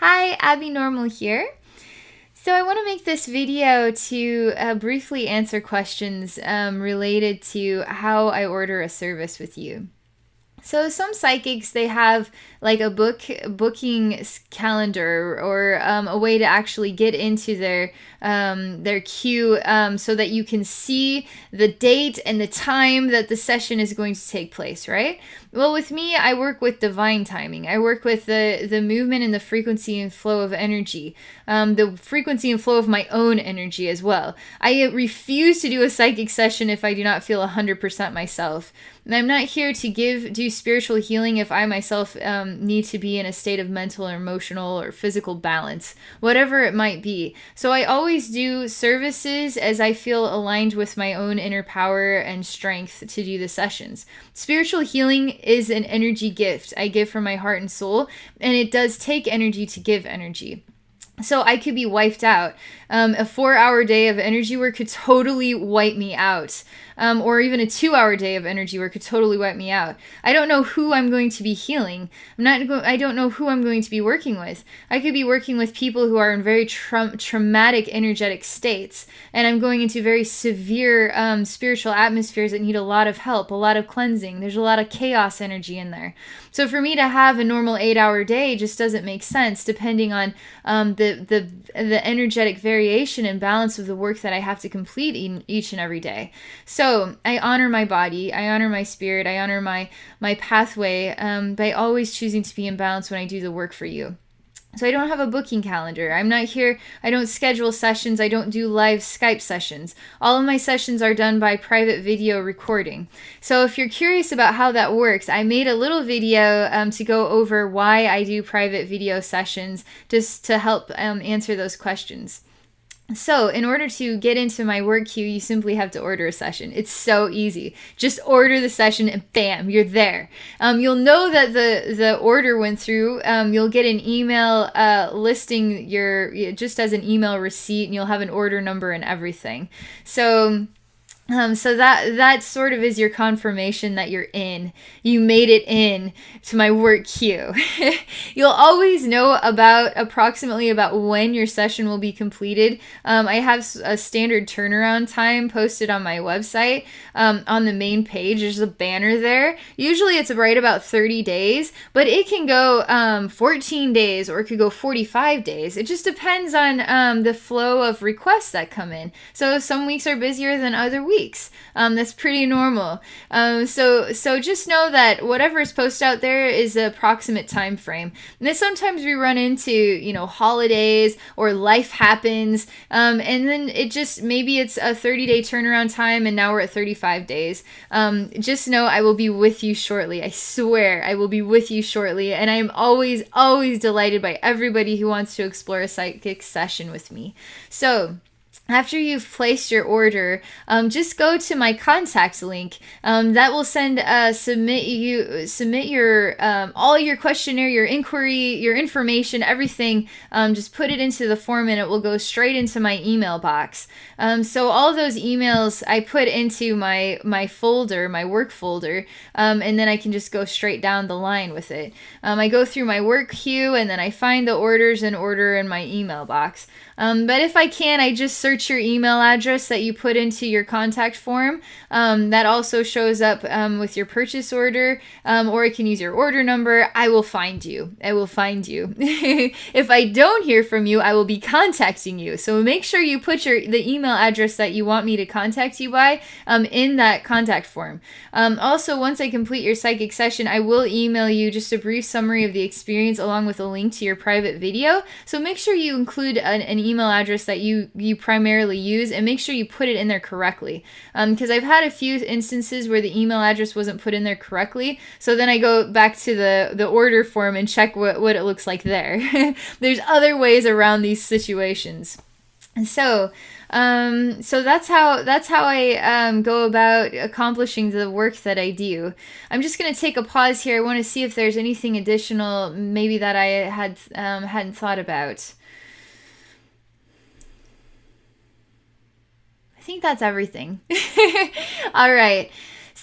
Hi, Abby Normal here. So I want to make this video to briefly answer questions related to how I order a service with you. So some psychics, they have like a booking calendar or a way to actually get into their queue, so that you can see the date and the time that the session is going to take place, right? Well, with me, I work with divine timing. I work with the movement and the frequency and flow of energy, the frequency and flow of my own energy as well. I refuse to do a psychic session if I do not feel 100% myself. And I'm not here to do spiritual healing if I myself need to be in a state of mental or emotional or physical balance, whatever it might be. So I always do services as I feel aligned with my own inner power and strength to do the sessions. Spiritual healing is an energy gift I give from my heart and soul, and it does take energy to give energy. So I could be wiped out. A 4-hour day of energy work could totally wipe me out. Or even a 2-hour day of energy work could totally wipe me out. I don't know who I'm going to be healing. I don't know who I'm going to be working with. I could be working with people who are in very traumatic energetic states, and I'm going into very severe spiritual atmospheres that need a lot of help, a lot of cleansing. There's a lot of chaos energy in there. So for me to have a normal 8-hour day just doesn't make sense, depending on the energetic variation and balance of the work that I have to complete each and every day. So I honor my body, I honor my spirit, I honor my pathway by always choosing to be in balance when I do the work for you. So I don't have a booking calendar. I'm not here. I don't schedule sessions. I don't do live Skype sessions. All of my sessions are done by private video recording. So if you're curious about how that works, I made a little video to go over why I do private video sessions, just to help answer those questions. So in order to get into my work queue, you simply have to order a session. It's so easy. Just order the session and bam, you're there. You'll know that the order went through. You'll get an email listing just as an email receipt, and you'll have an order number and everything. So that sort of is your confirmation that you're in. You made it in to my work queue. You'll always know approximately about when your session will be completed. I have a standard turnaround time posted on my website. On the main page, there's a banner there. Usually it's right about 30 days, but it can go 14 days or it could go 45 days. It just depends on the flow of requests that come in. So some weeks are busier than other weeks. That's pretty normal. So just know that whatever is posted out there is the approximate time frame. And then sometimes we run into, holidays or life happens. And then maybe it's a 30-day turnaround time and now we're at 35 days. Just know I will be with you shortly. I swear I will be with you shortly. And I am always, always delighted by everybody who wants to explore a psychic session with me. So after you've placed your order, just go to my contact link. That will submit your all your questionnaire, your inquiry, your information, everything. Just put it into the form and it will go straight into my email box. So all those emails I put into my folder, my work folder, and then I can just go straight down the line with it. I go through my work queue and then I find the orders and order in my email box. But if I can, I just search your email address that you put into your contact form. That also shows up with your purchase order, or I can use your order number. I will find you. I will find you. If I don't hear from you, I will be contacting you. So make sure you put the email address that you want me to contact you by in that contact form. Also, once I complete your psychic session, I will email you just a brief summary of the experience along with a link to your private video. So make sure you include an email address that you primarily use, and make sure you put it in there correctly, because I've had a few instances where the email address wasn't put in there correctly, so then I go back to the order form and check what it looks like there. There's other ways around these situations. So that's how I go about accomplishing the work that I do. I'm just going to take a pause here. I want to see if there's anything additional maybe that I hadn't thought about. I think that's everything. All right.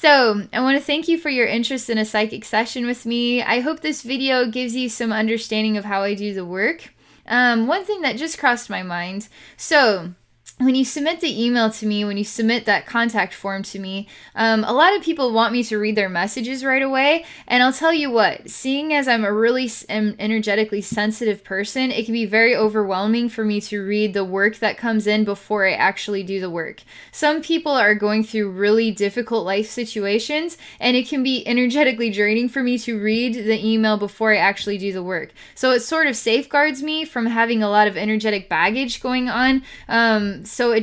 So I want to thank you for your interest in a psychic session with me. I hope this video gives you some understanding of how I do the work. One thing that just crossed my mind. So when you submit the email to me, when you submit that contact form to me, a lot of people want me to read their messages right away. And I'll tell you what, seeing as I'm a really energetically sensitive person, it can be very overwhelming for me to read the work that comes in before I actually do the work. Some people are going through really difficult life situations, and it can be energetically draining for me to read the email before I actually do the work. So it sort of safeguards me from having a lot of energetic baggage going on. So I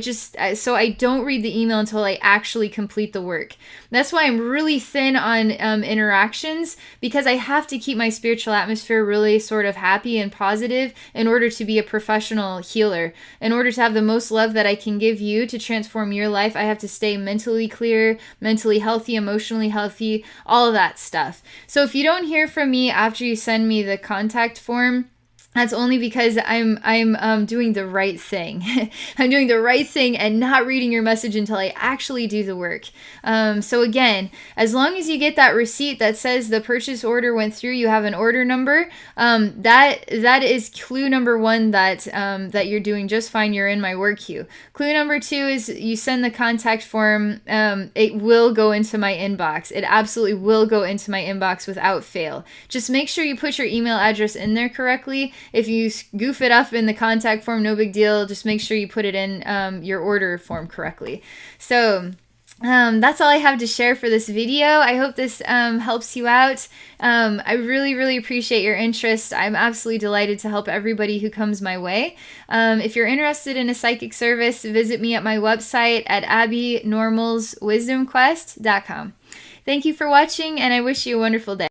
don't read the email until I actually complete the work. That's why I'm really thin on interactions, because I have to keep my spiritual atmosphere really sort of happy and positive in order to be a professional healer. In order to have the most love that I can give you to transform your life, I have to stay mentally clear, mentally healthy, emotionally healthy, all of that stuff. So if you don't hear from me after you send me the contact form, that's only because I'm doing the right thing. I'm doing the right thing and not reading your message until I actually do the work. So again, as long as you get that receipt that says the purchase order went through, you have an order number, that is clue number one that you're doing just fine. You're in my work queue. Clue number two is you send the contact form. It will go into my inbox. It absolutely will go into my inbox without fail. Just make sure you put your email address in there correctly. If you goof it up in the contact form, no big deal. Just make sure you put it in your order form correctly. So that's all I have to share for this video. I hope this helps you out. I really, really appreciate your interest. I'm absolutely delighted to help everybody who comes my way. If you're interested in a psychic service, visit me at my website at abbeynormalswisdomquest.com. Thank you for watching, and I wish you a wonderful day.